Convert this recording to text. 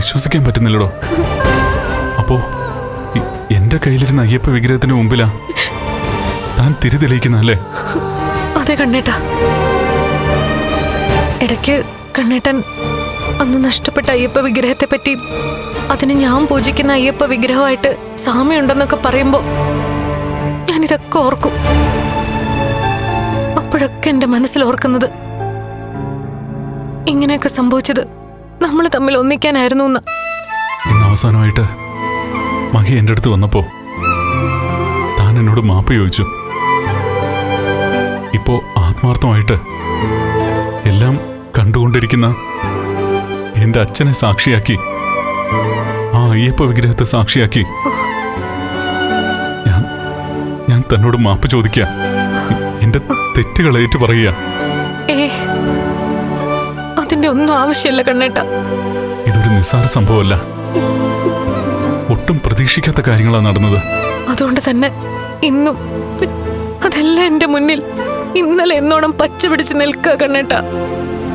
വിശ്വസിക്കാൻ പറ്റുന്നില്ലടോ. അപ്പോ എന്റെ കയ്യിലിരുന്ന അയ്യപ്പ വിഗ്രഹത്തിന് മുമ്പിലാ താൻ തിരി തെളിയിക്കുന്നല്ലേ? അതെ കണ്ണേട്ടാ. ഇടയ്ക്ക് കണ്ണേട്ടൻ അന്ന് നഷ്ടപ്പെട്ട അയ്യപ്പ വിഗ്രഹത്തെ പറ്റി അതിന് ഞാൻ പൂജിക്കുന്ന അയ്യപ്പ വിഗ്രഹമായിട്ട് സാമ്യമുണ്ടെന്നൊക്കെ പറയുമ്പോ ഞാനിതൊക്കെ ഓർക്കും. അപ്പോഴൊക്കെ എന്റെ മനസ്സിൽ ഓർക്കുന്നത് ഇങ്ങനെയൊക്കെ സംഭവിച്ചത് നമ്മൾ തമ്മിൽ ഒന്നിക്കാനായിരുന്നു എന്ന്. ഇന്ന് അവസാനമായിട്ട് മഹി എന്റെ അടുത്ത് വന്നപ്പോ താൻ എന്നോട് മാപ്പ് ചോദിച്ചു. ഇപ്പോ ആത്മാർത്ഥമായിട്ട് എല്ലാം കണ്ടുകൊണ്ടിരിക്കുന്ന എന്റെ അച്ഛനെ സാക്ഷിയാക്കി, ആ അയ്യപ്പ വിഗ്രഹത്തെ സാക്ഷിയാക്കി ഞാൻ തന്നോട് മാപ്പ് ചോദിക്കാം. എന്റെ തെറ്റുകൾ ഏറ്റു പറയുക. അതിന്റെ ഒന്നും ആവശ്യമില്ല കണ്ണേട്ട. ഇതൊരു നിസ്സാര സംഭവമല്ല. ഒട്ടും പ്രതീക്ഷിക്കാത്ത കാര്യങ്ങളാണ് നടന്നത്. അതുകൊണ്ട് തന്നെ ഇന്നും അതെല്ലാം എന്റെ മുന്നിൽ ഇന്നലെ എന്നോണം പച്ച പിടിച്ച് നിൽക്കുക കണ്ണേട്ട.